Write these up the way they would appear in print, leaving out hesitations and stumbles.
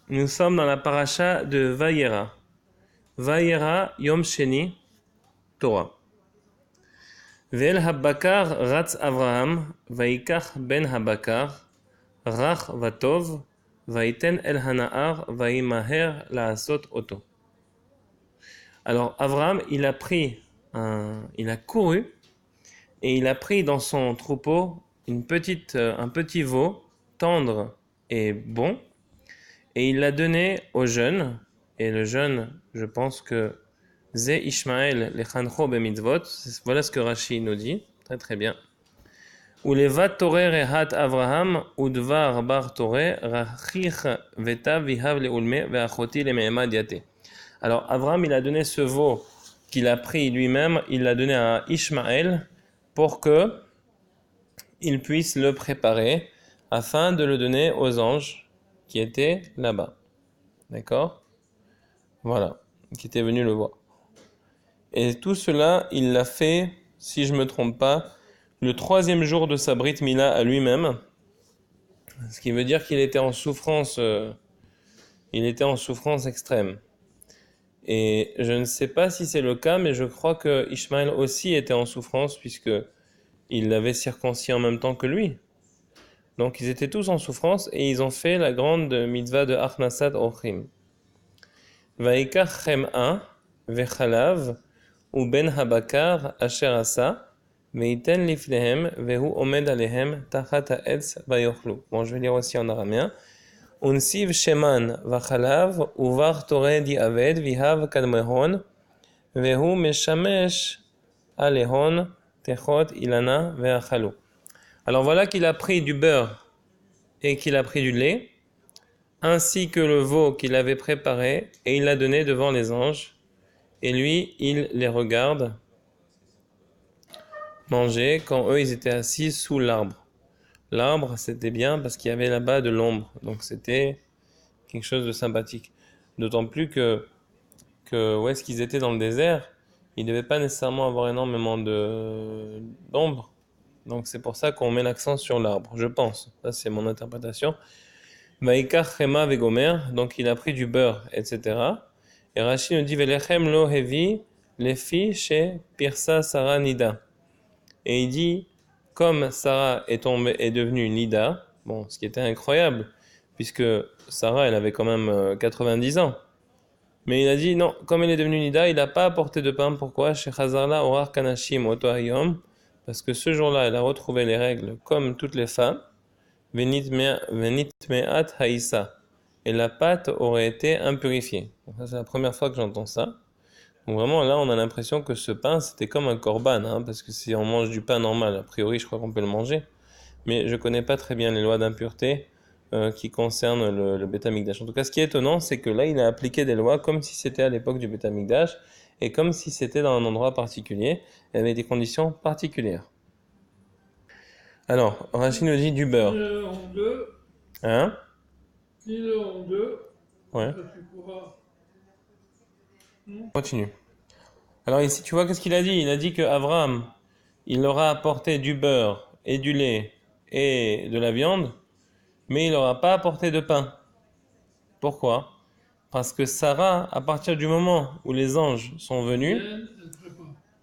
Nous sommes dans la paracha de Vayera. Vayera Yom Sheni Torah. Ve'el habakar ratz Avraham, vayikach ben habakar, rach vatov, vaiten el hana'ar, vayimaher laasot oto. Alors Avraham, il a couru et il a pris dans son troupeau un petit veau tendre et bon, et il l'a donné au jeune. Et le jeune, je pense que Zé Ishmael lechancho bemitzvot, voilà ce que Rashi nous dit, très très bien. Ulevat toreh rehat Avraham udvar bar toreh rachich vetav vihav leulme veachoti lemeemad yate. Alors Avraham, il a donné ce veau qu'il a pris lui-même, il l'a donné à Ishmaël pour que il puisse le préparer afin de le donner aux anges qui étaient là-bas. D'accord? Voilà, qui étaient venus le voir. Et tout cela, il l'a fait, si je ne me trompe pas, le 3e jour de sa Brit Mila à lui-même, ce qui veut dire qu'il était en souffrance, extrême. Et je ne sais pas si c'est le cas, mais je crois que Ishmaël aussi était en souffrance puisque il l'avait circoncis en même temps que lui. Donc ils étaient tous en souffrance et ils ont fait la grande mitzvah de Achnasat Ochim. Vaikach chem'a vechalav ou ben habakar asher asa veiten lifnehem vehu omed alehem tachat ha'etz vayochlu. Bon, je vais lire aussi en araméen. Unsiv sheman vachalav uvar toreh di'aved vihav kadmehon vehu meshamesh alehon techot ilana ve'achalu. Alors voilà qu'il a pris du beurre et qu'il a pris du lait, ainsi que le veau qu'il avait préparé, et il l'a donné devant les anges. Et lui, il les regarde manger quand eux, ils étaient assis sous l'arbre. L'arbre, c'était bien parce qu'il y avait là-bas de l'ombre. Donc c'était quelque chose de sympathique. D'autant plus que où est-ce qu'ils étaient dans le désert, ils ne devaient pas nécessairement avoir énormément d'ombre. Donc c'est pour ça qu'on met l'accent sur l'arbre, je pense. Ça, c'est mon interprétation. Vaikach chema vegomer, donc il a pris du beurre, etc. Et Rashi nous dit Velechem lo hevi lefi chez Pirsa Sarah Nida. Et il dit, comme Sarah est devenue Nida, bon, ce qui était incroyable, puisque Sarah, elle avait quand même 90 ans. Mais il a dit, non, comme elle est devenue Nida, il n'a pas apporté de pain. Pourquoi? Chez Chazarla Orar Kanashim Oto Hayom, parce que ce jour-là, elle a retrouvé les règles comme toutes les femmes. Venit me'at haïsa. Et la pâte aurait été impurifiée. Donc ça, c'est la première fois que j'entends ça. Donc vraiment, là, on a l'impression que ce pain, c'était comme un korban, hein, parce que si on mange du pain normal, a priori, je crois qu'on peut le manger. Mais je ne connais pas très bien les lois d'impureté qui concernent le Beth Amikdash. En tout cas, ce qui est étonnant, c'est que là, il a appliqué des lois comme si c'était à l'époque du Beth Amikdash, et comme si c'était dans un endroit particulier, et avec des conditions particulières. Alors, Rachid nous dit du beurre. Dis-le en deux. Hein? Dis-le en deux. Ouais. Ça, tu pourras. Continue. Alors ici, tu vois, qu'est-ce qu'il a dit? Il a dit que Abraham, il leur a apporté du beurre et du lait et de la viande, mais il leur a pas apporté de pain. Pourquoi? Parce que Sarah, à partir du moment où les anges sont venus,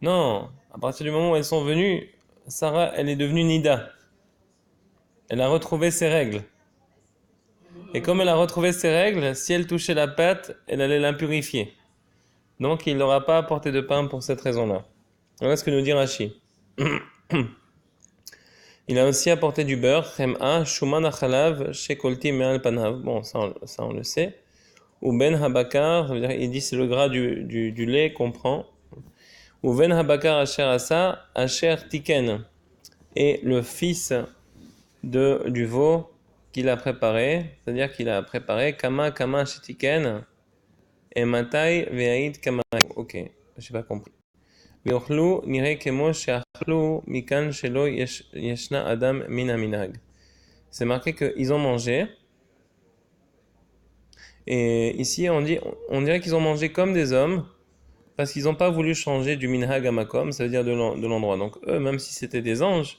non, à partir du moment où elles sont venues, Sarah, elle est devenue Nida. Elle a retrouvé ses règles. Et comme elle a retrouvé ses règles, si elle touchait la pâte, elle allait l'impurifier. Donc il n'aura pas apporté de pain pour cette raison-là. Voilà ce que nous dit Rashi. Il a aussi apporté du beurre, chem'a, shuman achalav, shekolti me'al panav. Bon, ça on le sait. Ou ben habakar, ça veut dire, il dit c'est le gras du lait qu'on prend. Ou ben habakar asher asa, asher tiken. Et le fils du veau qu'il a préparé, c'est-à-dire qu'il a préparé kama shetiken et matai ve'aid kama. Ok, j'ai pas compris. ויאכלו נראה כמו שאכלו מכאן שלא ישנה אדם מן המנהג. C'est marqué qu'ils ont mangé. Et ici, on dirait qu'ils ont mangé comme des hommes, parce qu'ils n'ont pas voulu changer du minhag à makom, ça veut dire de l'endroit. Donc eux, même si c'était des anges,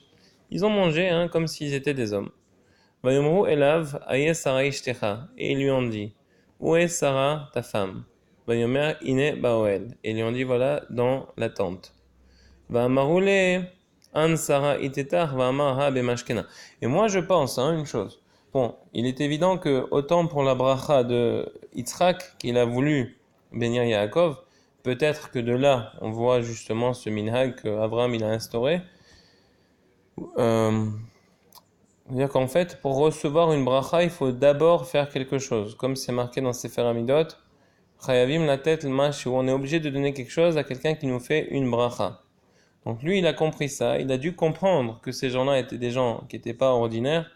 ils ont mangé comme s'ils étaient des hommes. Vayomru elav aye sarai shtecha. Et ils lui ont dit, où est Sarah, ta femme? Vayomer ine baoel. Et ils lui ont dit, voilà, dans la tente. Va maroule an Sarah itetar va amar bemashkena. Et moi je pense une chose. Bon, il est évident que autant pour la bracha de Yitzhak qu'il a voulu bénir Yaakov, peut-être que de là on voit justement ce minhag qu'Abraham il a instauré. Euh, C'est-à-dire qu'en fait, pour recevoir une bracha, il faut d'abord faire quelque chose. Comme c'est marqué dans Sefer Amidot, Chayavim la tête, le mash, où on est obligé de donner quelque chose à quelqu'un qui nous fait une bracha. Donc lui, il a compris ça. Il a dû comprendre que ces gens-là étaient des gens qui n'étaient pas ordinaires.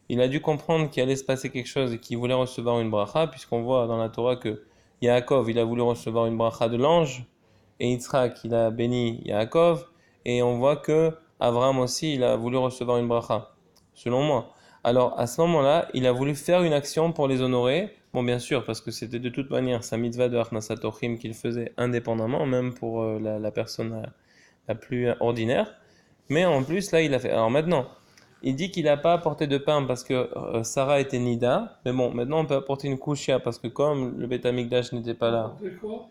Il a dû comprendre qu'il allait se passer quelque chose et qu'il voulait recevoir une bracha, puisqu'on voit dans la Torah que Yaakov, il a voulu recevoir une bracha de l'ange, et Yitzhak, il a béni Yaakov, et on voit que Abraham aussi, il a voulu recevoir une bracha, selon moi. Alors, à ce moment-là, il a voulu faire une action pour les honorer. Bon, bien sûr, parce que c'était de toute manière sa mitzvah de Achnasat Orchim qu'il faisait indépendamment, même pour la personne la plus ordinaire. Mais en plus, là, il a fait. Alors maintenant, il dit qu'il n'a pas apporté de pain parce que Sarah était Nida. Mais bon, maintenant, on peut apporter une kushia parce que comme le Beth Amikdash n'était pas là, C'est quoi?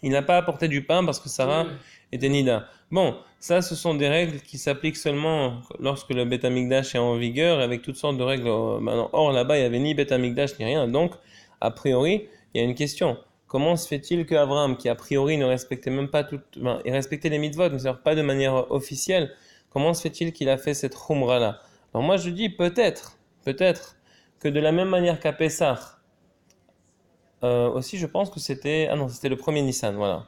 il n'a pas apporté du pain parce que Sarah Oui. était Nida. Bon, ça, ce sont des règles qui s'appliquent seulement lorsque le Beth Amikdash est en vigueur, avec toutes sortes de règles. Or, là-bas, il n'y avait ni Beth Amikdash ni rien. Donc, a priori, il y a une question. Comment se fait-il que Abraham, qui a priori ne respectait même pas il respectait les mitzvot, mais c'est-à-dire pas de manière officielle, comment se fait-il qu'il a fait cette khumra-là? Alors moi, je dis peut-être, que de la même manière qu'à Pessah, aussi, je pense que c'était... Ah non, c'était le premier Nissan, voilà.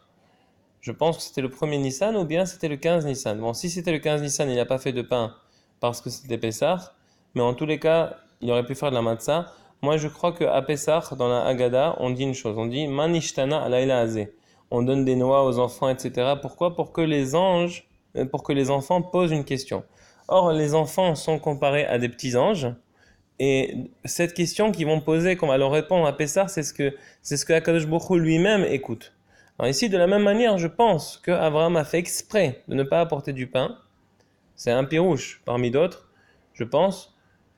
Je pense que c'était le premier Nissan ou bien c'était le 15 Nissan. Bon, si c'était le 15 Nissan, il n'a pas fait de pain parce que c'était Pessah. Mais en tous les cas, il aurait pu faire de la matzah. Moi, je crois qu'à Pessah, dans la Haggadah, on dit une chose. On dit Manishtana alayla azeh. On donne des noix aux enfants, etc. Pourquoi? Pour que les enfants posent une question. Or, les enfants sont comparés à des petits anges. Et cette question qu'ils vont poser, qu'on va leur répondre à Pessah, c'est ce que Akadosh Baruch Hu lui-même écoute. Alors ici, de la même manière, je pense que Abraham a fait exprès de ne pas apporter du pain. C'est un pirouche parmi d'autres, je pense,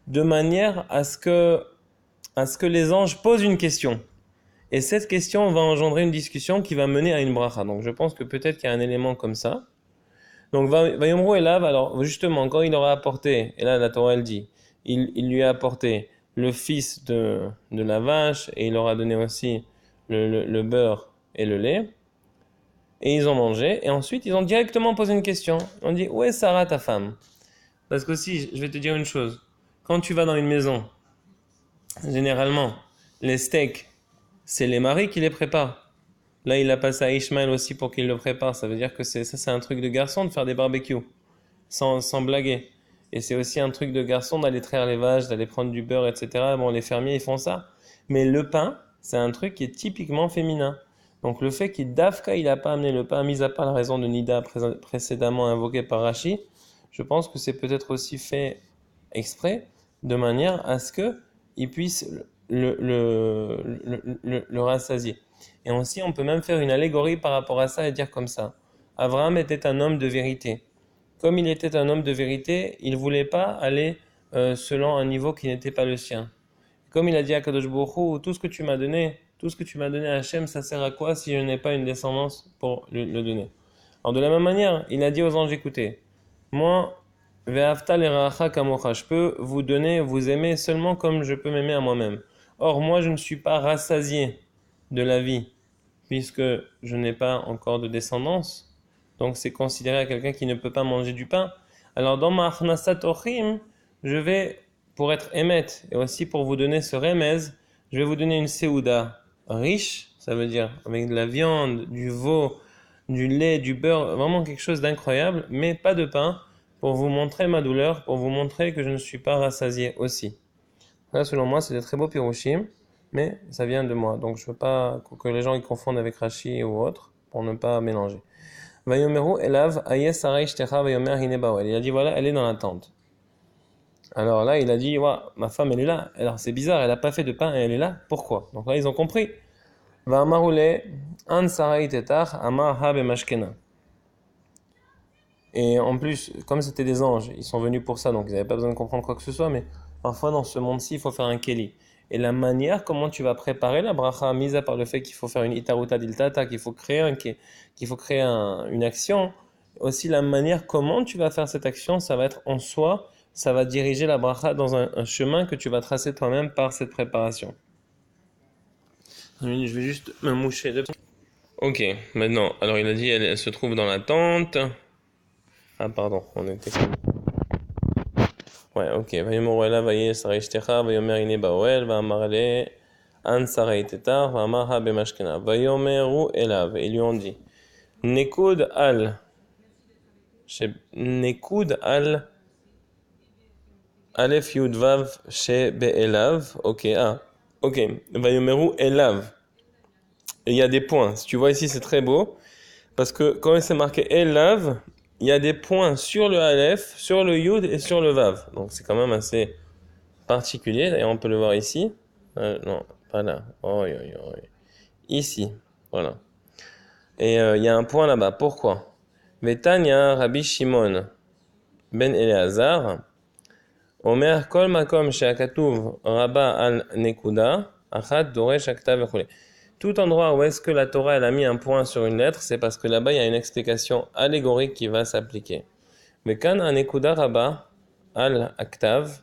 de manière à ce que les anges posent une question. Et cette question va engendrer une discussion qui va mener à une bracha. Donc je pense que peut-être qu'il y a un élément comme ça. Donc Vayomro Elav, alors justement, quand il aura apporté, et là la Torah elle dit, il lui a apporté le fils de la vache, et il leur a donné aussi le beurre et le lait. Et ils ont mangé. Et ensuite, ils ont directement posé une question. On dit, où est Sarah, ta femme? Parce que si, je vais te dire une chose. Quand tu vas dans une maison, généralement, les steaks, c'est les maris qui les préparent. Là, il a passé à Ishmael aussi pour qu'il le prépare. Ça veut dire que c'est un truc de garçon de faire des barbecues. Sans blaguer. Et c'est aussi un truc de garçon d'aller traire les vaches, d'aller prendre du beurre, etc. Bon, les fermiers, ils font ça. Mais le pain, c'est un truc qui est typiquement féminin. Donc le fait Dafka, il n'a pas amené le pain, mis à part la raison de Nida précédemment invoquée par Rashi, je pense que c'est peut-être aussi fait exprès, de manière à ce que il puisse le rassasier. Et aussi, on peut même faire une allégorie par rapport à ça et dire comme ça. Abraham était un homme de vérité. Comme il était un homme de vérité, il ne voulait pas aller selon un niveau qui n'était pas le sien. Comme il a dit à Kadosh Baruch Hu, tout ce que tu m'as donné à Hachem, ça sert à quoi si je n'ai pas une descendance pour le donner? Alors de la même manière, il a dit aux anges, écoutez, moi, Ve'afta l'eracha kamocha, je peux vous donner, vous aimer seulement comme je peux m'aimer à moi-même. Or, moi, je ne suis pas rassasié de la vie, puisque je n'ai pas encore de descendance. Donc, c'est considéré à quelqu'un qui ne peut pas manger du pain. Alors, dans ma achnasat ochim, je vais, pour être émet, et aussi pour vous donner ce remez, je vais vous donner une seouda riche, ça veut dire avec de la viande, du veau, du lait, du beurre, vraiment quelque chose d'incroyable, mais pas de pain, pour vous montrer ma douleur, pour vous montrer que je ne suis pas rassasié aussi. Là, selon moi, c'est des très beaux pirouchim, mais ça vient de moi. Donc, je veux pas que les gens ils confondent avec Rashi ou autre, pour ne pas mélanger. Vayomeru elav ayes sarai shtecha vayomer hine bawel. Il a dit, voilà, elle est dans la tente. Alors là, il a dit, ouais, ma femme, elle est là. Alors, c'est bizarre, elle n'a pas fait de pain et elle est là. Pourquoi? Donc là, ils ont compris. Va amarule an sarai tetach amar ha bemashkena. Et en plus, comme c'était des anges, ils sont venus pour ça, donc ils n'avaient pas besoin de comprendre quoi que ce soit, mais parfois dans ce monde-ci, il faut faire un keli. Et la manière comment tu vas préparer la bracha, mise à part le fait qu'il faut faire une itaruta diltata, qu'il faut créer une action, aussi la manière comment tu vas faire cette action, ça va être en soi, ça va diriger la bracha dans un chemin que tu vas tracer toi-même par cette préparation. Je vais juste me moucher. Ok, maintenant, alors il a dit elle se trouve dans la tente. Ah pardon, on était... Ouais, ok. ויאמר אליו ויהי שרי אשתך ויאמר הנה באוהל ואמר לה אן שרי תתך ואמר במשכנה ויאמרו אליו ils lui ont dit נקוד על א' י' ו' שבאליו ok ok ויאמרו אליו il y a des points si tu vois ici c'est très beau parce que quand c'est marqué Elav, il y a des points sur le Aleph, sur le Yud et sur le Vav. Donc c'est quand même assez particulier. D'ailleurs, on peut le voir ici. Non, pas là. Ici. Voilà. Et il y a un point là-bas. Pourquoi? Vetanya Rabbi Shimon ben Eleazar Omer kol makom she'akatuv rabba al nekuda achat doresh aktav v'chule. Tout endroit où est-ce que la Torah elle a mis un point sur une lettre, c'est parce que là-bas il y a une explication allégorique qui va s'appliquer. Mais quand un nekuda rabba al aktav,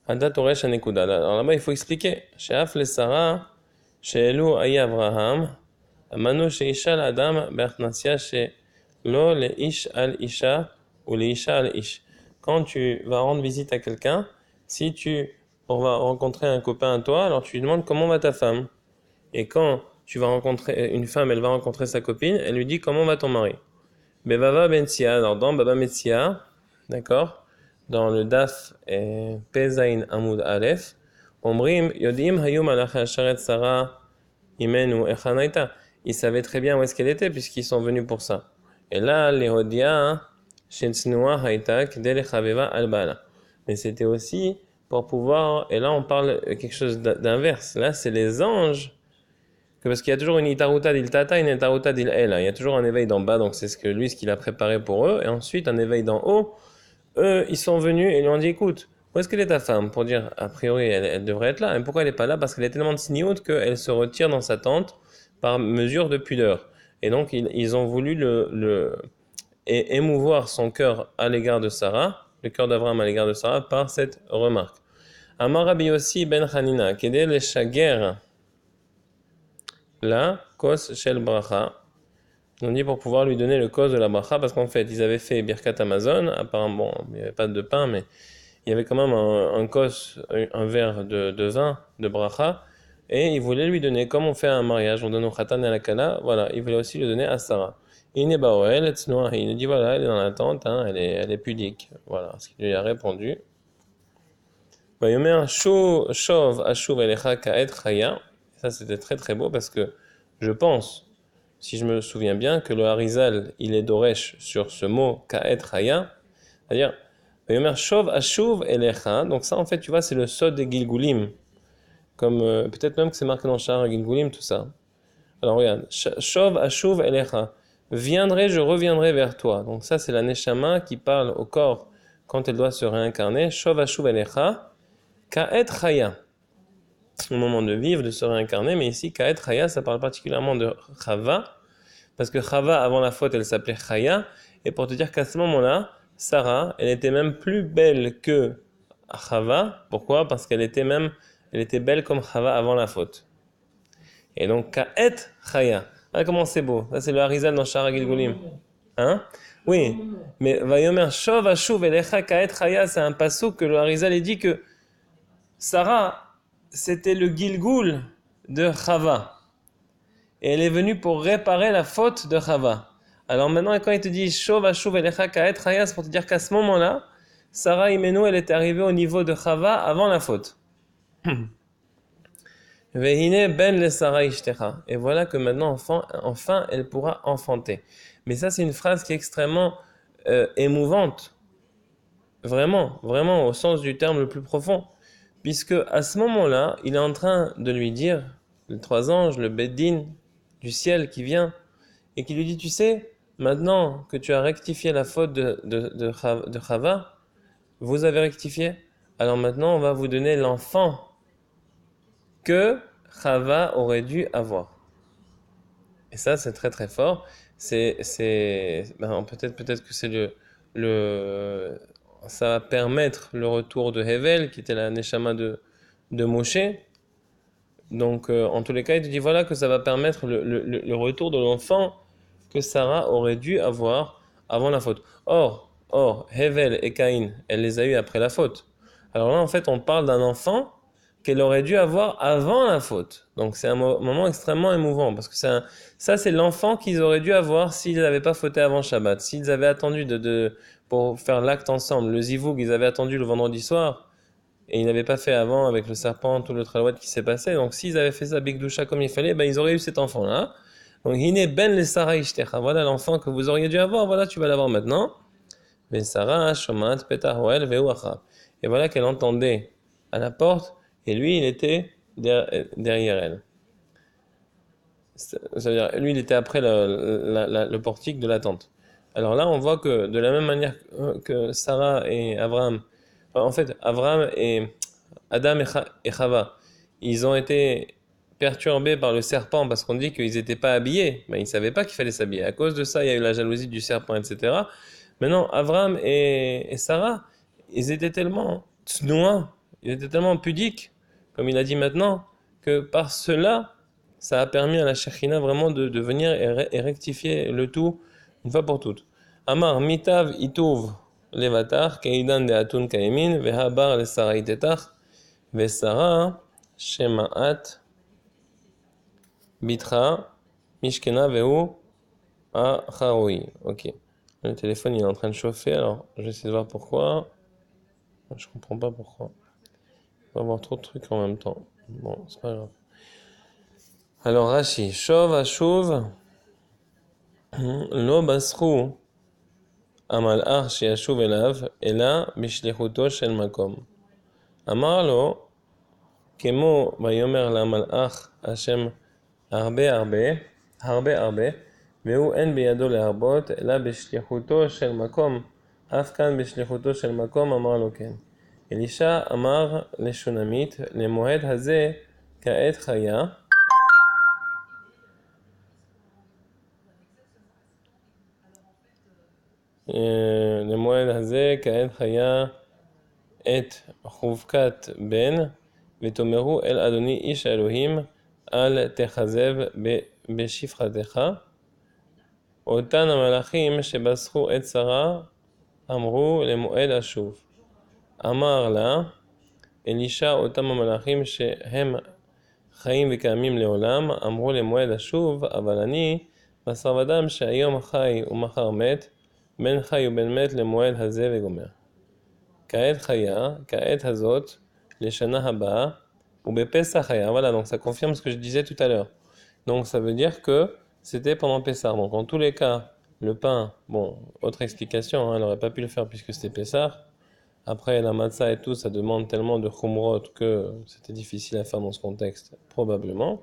hada toresh un nekuda. Alors là-bas il faut expliquer. She'af le Sarah, she'elu ayi Avraham, amanu she'isha l'adam bertnasia she'lo le ish al isha ou le isha al ish. Quand tu vas rendre visite à quelqu'un, si on va rencontrer un copain à toi, alors tu lui demandes comment va ta femme. Et quand tu vas rencontrer une femme, elle va rencontrer sa copine, elle lui dit comment va ton mari. Bevava Bensia, alors dans Baba Metsia, d'accord, dans le Daf Pezain Amud Aleph, Omrim Yodim Hayum Alach Sharet Sarah Imenu Echanaita. Ils savaient très bien où est-ce qu'elle était puisqu'ils sont venus pour ça. Et là, les Hodia Shensnua Haitak Delechaveva Albala. Mais c'était aussi pour pouvoir, et là on parle quelque chose d'inverse. Là, c'est les anges. Parce qu'il y a toujours une itaruta d'il tata, une itaruta d'il el. Il y a toujours un éveil d'en bas, donc c'est ce qu'il a préparé pour eux. Et ensuite, un éveil d'en haut. Eux, ils sont venus et lui ont dit, écoute, où est-ce qu'elle est ta femme? Pour dire, a priori, elle devrait être là. Et pourquoi elle n'est pas là? Parce qu'elle est tellement de sniout qu'elle se retire dans sa tente par mesure de pudeur. Et donc, ils ont voulu émouvoir son cœur à l'égard de Sarah, le cœur d'Abraham à l'égard de Sarah, par cette remarque. Amar Rabbi Yossi ben Hanina, Kedé le shager. La kos shel bracha. Ils ont dit pour pouvoir lui donner le kos de la bracha, parce qu'en fait, ils avaient fait Birkat Amazon. Apparemment, il n'y avait pas de pain, mais il y avait quand même un kos, un verre de vin de bracha, et ils voulaient lui donner, comme on fait un mariage, on donne au khatan et à la kala, voilà, ils voulaient aussi le donner à Sarah. Il a dit voilà, elle est dans la tente, hein, elle est pudique. Voilà ce qu'il lui a répondu. Vayomer shov ashuv elecha ka'et chaya. Ça, c'était très très beau parce que je pense, si je me souviens bien, que le Harizal, il est doresh sur ce mot ka'et chaya. C'est-à-dire, Vayomer shov ashuv elecha. Donc ça, en fait, tu vois, c'est le sod des Gilgulim. Comme peut-être même que c'est marqué dans Shar Gilgulim, tout ça. Alors regarde, shov ashuv elecha. Viendrai, je reviendrai vers toi. Donc ça, c'est la neshama qui parle au corps quand elle doit se réincarner. Shov ashuv elecha, ka'et chaya. Au moment de vivre, de se réincarner, mais ici, Ka'et Chaya, ça parle particulièrement de Chava, parce que Chava, avant la faute, elle s'appelait Chaya, et pour te dire qu'à ce moment-là, Sarah, elle était même plus belle que Chava. Pourquoi? Parce qu'elle était belle comme Chava avant la faute. Et donc, Ka'et Chaya. Ah, comment c'est beau. Ça, c'est le Harizal dans Shara Gilgulim. Hein? Oui. Mais Vayomer Shov Ashuv Elecha Ka'et Chaya, c'est un passou que le Harizal est dit que Sarah, c'était le Gilgul de Chava. Et elle est venue pour réparer la faute de Chava. Alors maintenant, quand il te dit Shov Ashuv Elecha Ka'et Chaya, c'est pour te dire qu'à ce moment-là, Sarah Imenu, elle était arrivée au niveau de Chava avant la faute. Vehine ben le Sarah ishtecha. Et voilà que maintenant, enfin, elle pourra enfanter. Mais ça, c'est une phrase qui est extrêmement émouvante. Vraiment, vraiment, au sens du terme le plus profond. Puisque à ce moment-là, il est en train de lui dire, les trois anges, le Beddin du ciel qui vient, et qui lui dit, tu sais, maintenant que tu as rectifié la faute de Chava, vous avez rectifié, alors maintenant on va vous donner l'enfant que Chava aurait dû avoir. Et ça, c'est très très fort. Peut-être que c'est ça va permettre le retour de Hevel, qui était la Neshama de Moshe. Donc, en tous les cas, il te dit voilà que ça va permettre le retour de l'enfant que Sarah aurait dû avoir avant la faute. Hevel et Caïn, elle les a eus après la faute. Alors là, en fait, on parle d'un enfant qu'elle aurait dû avoir avant la faute. Donc c'est un moment extrêmement émouvant, parce que ça c'est l'enfant qu'ils auraient dû avoir s'ils n'avaient pas fauté avant Shabbat. S'ils avaient attendu pour faire l'acte ensemble, le zivoug, ils avaient attendu le vendredi soir, et ils n'avaient pas fait avant avec le serpent, tout le tralouet qui s'est passé. Donc s'ils avaient fait ça bigdoucha comme il fallait, ben, ils auraient eu cet enfant-là. Donc Hine ben le Sarah ishtecha, voilà l'enfant que vous auriez dû avoir, voilà tu vas l'avoir maintenant. Ben Sarah shomat petah hoel veu achab. Et voilà qu'elle entendait à la porte, et lui il était derrière elle. C'est-à-dire, lui il était après le portique de la tente. Alors là on voit que de la même manière que Sarah et Abraham, en fait Abraham et Adam et Chava, ils ont été perturbés par le serpent parce qu'on dit qu'ils n'étaient pas habillés. Ben, ils ne savaient pas qu'il fallait s'habiller. À cause de ça, il y a eu la jalousie du serpent, etc. Maintenant, Abraham et Sarah, ils étaient tellement tsnoua, ils étaient tellement pudiques, comme il a dit maintenant, que par cela, ça a permis à la Shekhinah vraiment de venir et rectifier le tout une fois pour toutes. Amar mitav ituv levatar keidan de atun kaimin vehabar le saraitetach וסרה שמעת בתך משכנה והוא החרוי. Ok. Le téléphone il est en train de chauffer, alors je vais essayer de voir pourquoi. Je comprends pas pourquoi. On va avoir trop de trucs en même temps. Bon, c'est pas grave. Alors Rashi, Shov Ashuv לא בשרו המלאך שישוב אליו, אלא בשליחותו של מקום. אמר לו, כמו ויאמר למלאך השם הרבה הרבה, והוא אין בידו להרבות, אלא בשליחותו של מקום. אף כאן בשליחותו של מקום אמר לו כן. אלישע אמר לשונמית, למועד הזה כעת חיה, למועד הזה כעת חיה את חובקת בן, ותאמרו אל אדוני איש האלוהים, אל תכזב בשפחתך. אותן המלאכים שבשרו את שרה, אמרו למועד השוב. אמר לה, אלישע אותם המלאכים שהם חיים וקיימים לעולם, אמרו למועד השוב, אבל אני, בשר ודם שהיום חי ומחר מת, בין חי ובין מת למועד הזה וגומר. כעת חיה, כעת הזאת, לשנה הבאה, ou בפסח חיה. Voilà, donc ça confirme ce que je disais tout à l'heure. Donc ça veut dire que c'était pendant Pessah. Donc en tous les cas, le pain, bon, autre explication, hein, elle n'aurait pas pu le faire puisque c'était Pessah. Après la matzah et tout, ça demande tellement de chumrot que c'était difficile à faire dans ce contexte, probablement.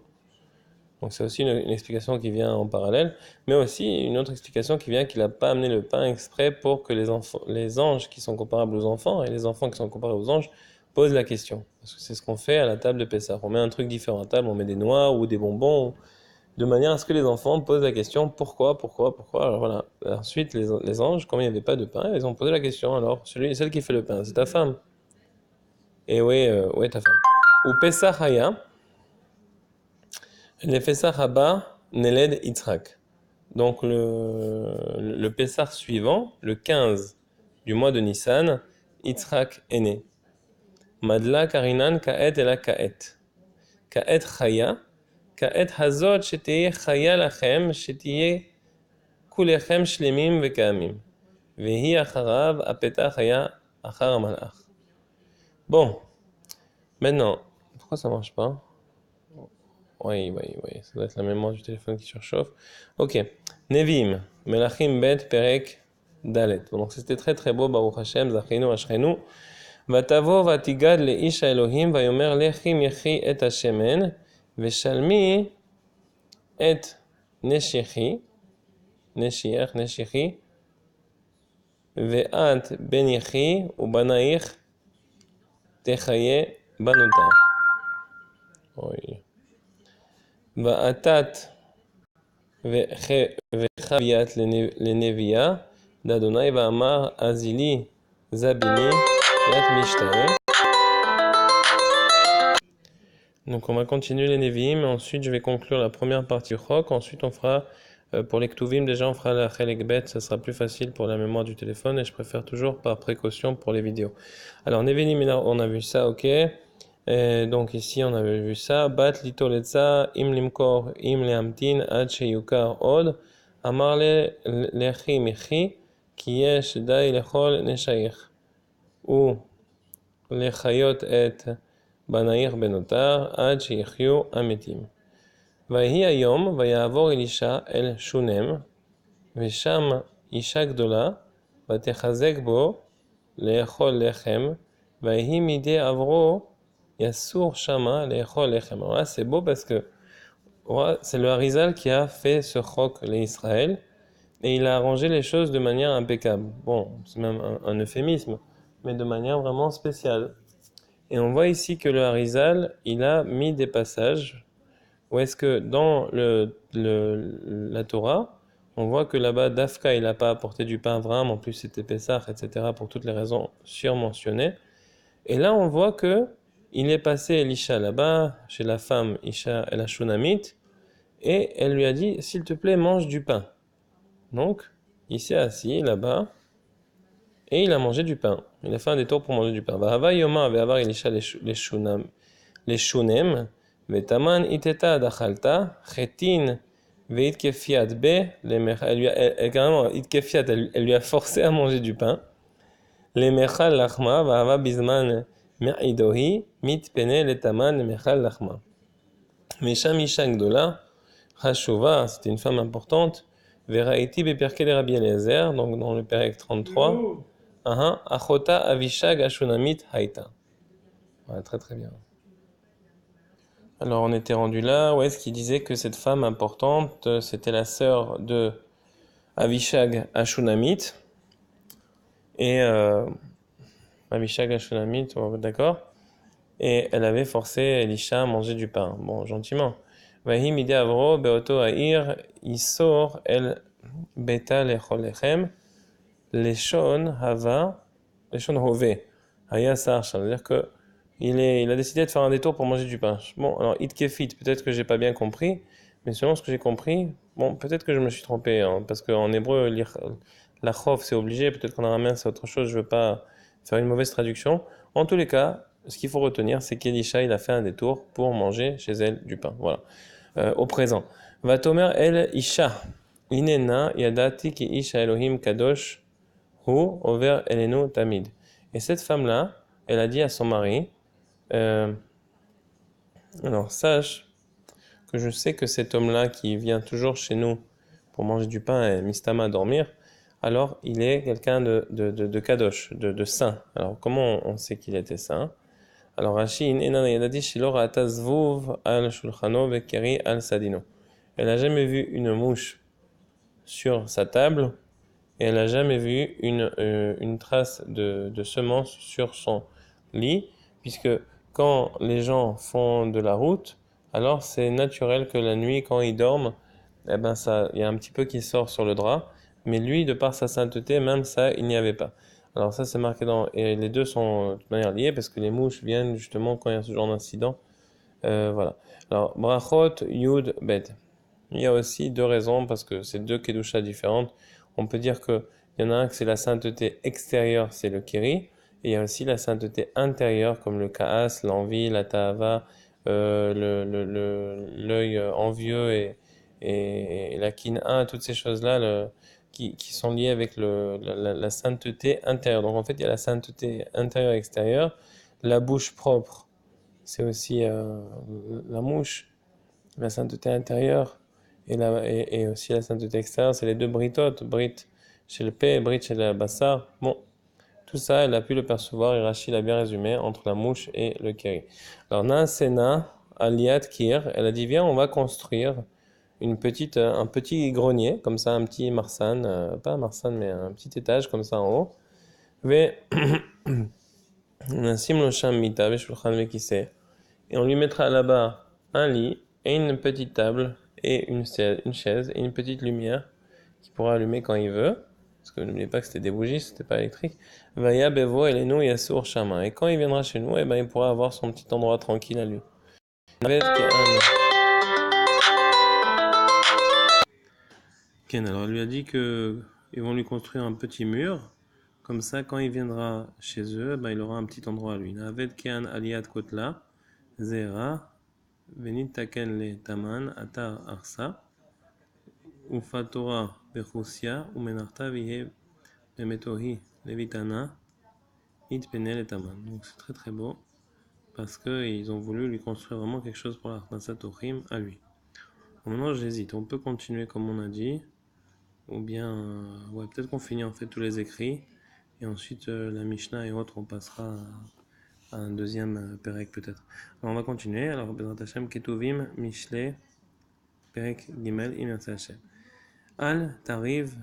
Donc c'est aussi une explication qui vient en parallèle, mais aussi une autre explication qui vient qu'il n'a pas amené le pain exprès pour que les anges qui sont comparables aux enfants et les enfants qui sont comparables aux anges posent la question. Parce que c'est ce qu'on fait à la table de Pessah. On met un truc différent à table, on met des noix ou des bonbons, de manière à ce que les enfants posent la question pourquoi. Alors voilà. Ensuite, les anges, comme il n'y avait pas de pain, ils ont posé la question alors, celle qui fait le pain, c'est ta femme. Et oui, ta femme. Ou Pessah Haya. Le Pessah Haba Neled Yitzhak. Donc le Pessah suivant, le 15 du mois de Nissan, Yitzhak est né. Madla Karinan Kaet Ela Kaet. Kaet Chaya. Kaet Hazot Shetiye Chaya Lachem Shetiye Kulechem Shlemim Vekaamim. Vehi Acharav Apetah Chaya Achar Amalach. Bon, maintenant, pourquoi ça marche pas? Oui, ça doit être la mémoire du téléphone qui surchauffe. Ok, Nevim, Melachim Bet Perek Dalet. Donc c'était très très beau, Baruch Hashem, Zachinu Ashrenu. Vatavo vatigad le Isha Elohim, vayomer lechim yechi et hashemen, veshalmi et neshichi, ve'at ben yechi, ubanaich techaye banotar. Oui. Va'atat vechaviat lenevia d'Adonai va'amar azili zabini yat mishtare. Donc on va continuer les Nevi'im, ensuite je vais conclure la première partie du Chok, ensuite on fera, pour les Ktuvim déjà on fera la Chelek Bet, ça sera plus facile pour la mémoire du téléphone et je préfère toujours par précaution pour les vidéos. Alors Nevi'im, on a vu ça, ok. Et donc ici on avait vu ça, Bat litoletza im limkor im leamtin ad sheyukar od, amar lechi mechi ki yesh dai lechol neshaich, ou lechayot et בנעיר בנותר עד שיחיו המתים. ויהי היום ויעבור אלישע אל שונם, ושם אישה גדולה, ותחזק בו לאכול לחם, ויהי מדי עברו יסור שמה לאכול לחם. Alors là, c'est beau parce que c'est le Harizal qui a fait ce chok les Israël, et il a arrangé les choses de manière impeccable. Bon, c'est même un euphémisme, mais de manière vraiment spéciale. Et on voit ici que le Harizal, il a mis des passages où est-ce que dans la Torah, on voit que là-bas, Dafka, il n'a pas apporté du pain Avraham, en plus c'était Pessah, etc., pour toutes les raisons surmentionnées. Et là, on voit que il est passé Elisha là-bas, chez la femme Isha el Shunamite, et elle lui a dit, s'il te plaît, mange du pain. Donc, il s'est assis là-bas, et il a mangé du pain. Il a fait un détour pour manger du pain. Vahava yoma ve'avar Elisha les shunem, ve'taman iteta dachalta, chetin ve'itkefiat be, carrément, itkefiat, elle lui a forcé à manger du pain. Les mechal lachma, vahava bizman me'idohi, mitpene le taman mechal lachma. Mesham isha gdola, chashuva, c'était une femme importante, ve'raiti be'perke de Rabbi Eliezer, donc dans le Pérec 33. Achota Avishag Ashunamit Haïta. Ouais, très très bien. Alors on était rendu là, où est-ce qu'il disait que cette femme importante, c'était la sœur de Avishag Ashunamit. Et Avishag Ashunamit, on va être d'accord. Et elle avait forcé Elisha à manger du pain. Bon, gentiment. Vahi mide avro beoto ha'ir isor el beta lechol lechem. Leshon Hava, Leshon Hove, Haya Sarch, c'est-à-dire que il a décidé de faire un détour pour manger du pain. Bon, alors Itkefit, peut-être que j'ai pas bien compris, mais selon ce que j'ai compris, bon, peut-être que je me suis trompé, hein, parce qu'en hébreu, lire la chof c'est obligé, peut-être qu'en araméen c'est autre chose, je veux pas faire une mauvaise traduction. En tous les cas, ce qu'il faut retenir, c'est qu'Elisha, il a fait un détour pour manger chez elle du pain. Voilà. Au présent. Vatomer el Isha, Inena Yadati ki Isha Elohim Kadosh, Over Eleno Tamid. Et cette femme-là, elle a dit à son mari, alors sache que je sais que cet homme-là qui vient toujours chez nous pour manger du pain et mistama dormir, alors il est quelqu'un de kadosh, de saint. Alors comment on sait qu'il était saint? Alors Rashi, elle n'a jamais vu une mouche sur sa table, et elle n'a jamais vu une trace de semence sur son lit, puisque quand les gens font de la route, alors c'est naturel que la nuit, quand ils dorment, eh ben ça, il y a un petit peu qui sort sur le drap, mais lui, de par sa sainteté, même ça, il n'y avait pas. Alors ça, c'est marqué et les deux sont de toute manière liés, parce que les mouches viennent justement quand il y a ce genre d'incident. Voilà. Alors, brachot, yud, bet. Il y a aussi deux raisons, parce que c'est deux kedusha différentes. On peut dire qu'il y en a un que c'est la sainteté extérieure, c'est le kiri, et il y a aussi la sainteté intérieure, comme le kaas, l'envie, la ta'ava, l'œil envieux et la kin'a, toutes ces choses-là qui sont liées avec la sainteté intérieure. Donc en fait, il y a la sainteté intérieure et extérieure. La bouche propre, c'est aussi la mouche, la sainteté intérieure. Et aussi la sainteté extérieure, c'est les deux britotes, brit chez le P et brit chez le Bassar. Bon, tout ça, elle a pu le percevoir et Rachid l'a bien résumé entre la mouche et le keri. Alors, Naasena, Aliat Kir, elle a dit viens, on va construire un petit grenier, comme ça, un petit marsan, pas un marsan, mais un petit étage comme ça en haut. Nasim lo sham mita veshulchan vekiseh. Et on lui mettra là-bas un lit et une petite table et une chaise et une petite lumière qu'il pourra allumer quand il veut. Parce que n'oubliez pas que c'était des bougies, c'était pas électrique. Vaya bevo elenu yasur shama. Et quand il viendra chez nous, eh ben, il pourra avoir son petit endroit tranquille à lui. Ken, alors elle lui a dit que ils vont lui construire un petit mur. Comme ça, quand il viendra chez eux, ben, il aura un petit endroit à lui. Navet Kian Aliat Kotla, Zera, Venit Taken le Taman, Atar Arsa, Ufatora Bechusia, Umenarta Vihe Bemetohi Levitana, It Penel et Taman. Donc c'est très très beau parce qu'ils ont voulu lui construire vraiment quelque chose pour l'Arnasat Tochim à lui. Maintenant j'hésite, on peut continuer comme on a dit, ou bien, ouais, peut-être qu'on finit en fait tous les écrits, et ensuite la Mishnah et autres, on passera à un deuxième Perek peut-être. Alors on va continuer, alors Bezrat Hashem, Ketuvim, Mishle, Perek Gimel, Im Hashem. Al Tariv,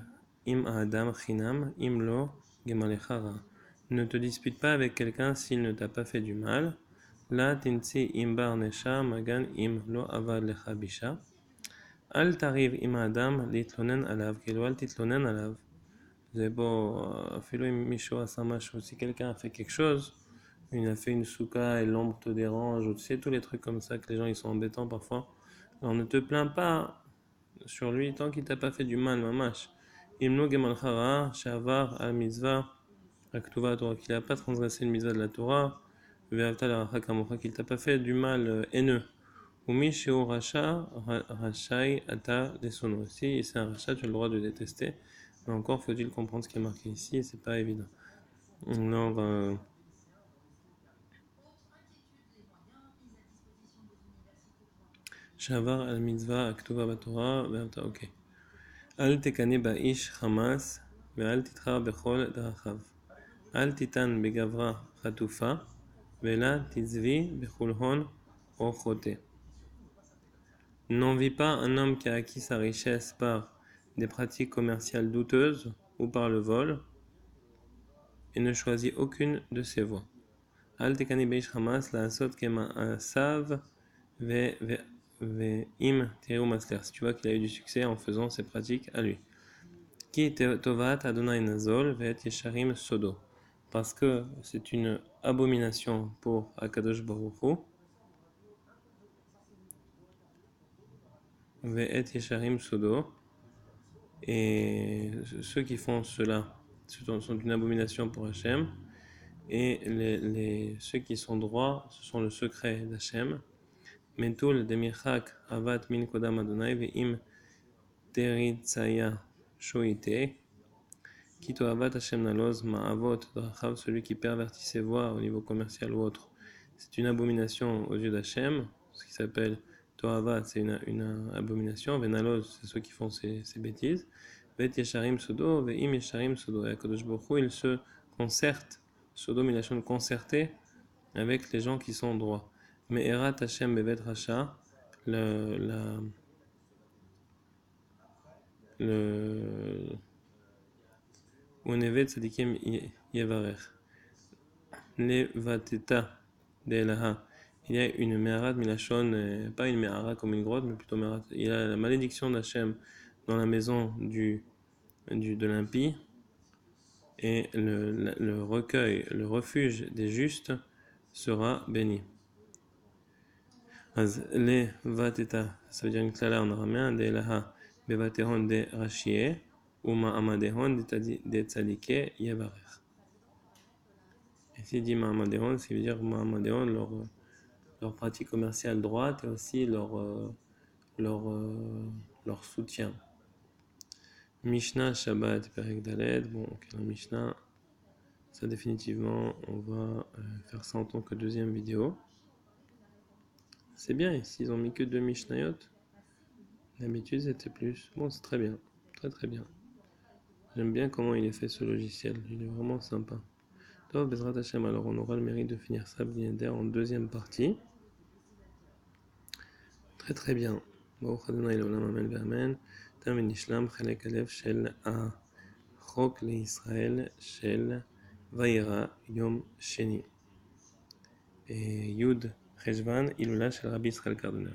Im Adam Chinam, Im Lo, Gemalechara. Ne te dispute pas avec quelqu'un s'il ne t'a pas fait du mal. La Tinsi Imbar Nesha, Magan Im Lo Avad Lecha Bisha. Al Tariv Im Adam, Litlonen Alav, Kilo Al Titlonen Alav. C'est bon, Philo Micho Asamash, si quelqu'un a fait quelque chose, il a fait une souka et l'ombre te dérange, ou tu sais, tous les trucs comme ça que les gens ils sont embêtants parfois. Alors ne te plains pas sur lui tant qu'il t'a pas fait du mal, mamash. Imno Gemal Chara, Shavar al Mitzvah, Aktuva Torah, qu'il n'a pas transgressé une mitzvah de la Torah, Ve'avta la Kamocha, qu'il t'a pas fait du mal haineux. Umi Sheo Racha, Rachai Ata Desono. Si c'est un rachat, tu as le droit de détester. Mais encore faut-il comprendre ce qui est marqué ici, et c'est pas évident. Alors, Shavar al mitzvah aktuva batorah, ok. Al tekane ba'ish hamas, ve'al titra bechol darachav. Al titan begavra chatufa, ve'la tizvi bechulhon ochote. N'envie pas un homme qui a acquis sa richesse par des pratiques commerciales douteuses ou par le vol, et ne choisit aucune de ses voies. Al tekane ba'ish hamas, la asot kema asav, Ve'im Théo Master, si tu vois qu'il a eu du succès en faisant ses pratiques à lui. Ki Tovat Adonai Nazol Ve'et Yesharim Sodo. Parce que c'est une abomination pour Akadosh Baruch Hu. Ve'et Yesharim Sodo. Et ceux qui font cela sont une abomination pour Hachem. Et ceux qui sont droits, ce sont le secret d'Hachem. Mentul Demichak Avat Min Kodam Adonai Ve'im Teritzaya Shoite, Kito Avat Hashem Naloz Ma'avot Drachav, celui qui pervertit ses voies au niveau commercial ou autre. C'est une abomination aux yeux d'Hachem, ce qui s'appelle Toavat, c'est une abomination. Venaloz, c'est ceux qui font ces bêtises. Vet Yesharim Sodo, Ve'im Yesharim Sodo. Et Akadosh Baruch Hu, il se concerte, Sodo Milachon concerté, avec les gens qui sont droits. Mais Erat Hashem Bevet Racha, le Unevet Tzadikim Yevarech. Levateta de Elaha. Il y a une Meharat Milachon, pas une Mehara comme une grotte, mais plutôt Meharat. Il y a la malédiction d'Hachem dans la maison de l'impie, et le recueil, le refuge des justes sera béni. Levateta, ça veut dire une klala en araméen, de Elaha, Bevatehon de Rachie, ou Ma'amadehon de Tzadike Yevarech. Et s'il dit Ma'amadehon, ça veut dire Ma'amadehon, leur pratique commerciale droite et aussi leur soutien. Mishnah Shabbat Perek Daled. Bon, ok, la Mishnah, ça définitivement, on va faire ça en tant que deuxième vidéo. C'est bien, ici ils ont mis que 2 Mishnayot. D'habitude c'était plus. Bon, c'est très bien, très très bien. J'aime bien comment il est fait ce logiciel, il est vraiment sympa. Tov Bezrat Hashem, alors on aura le mérite de finir ça en deuxième partie. Très très bien. ברוך ה' לעולם אמן ואמן. תם ונשלם חלק א' של החוק לישראל של וירא יום שני. et Yud Cheshvan, Ilula shel Rabbi Israël Cardinal.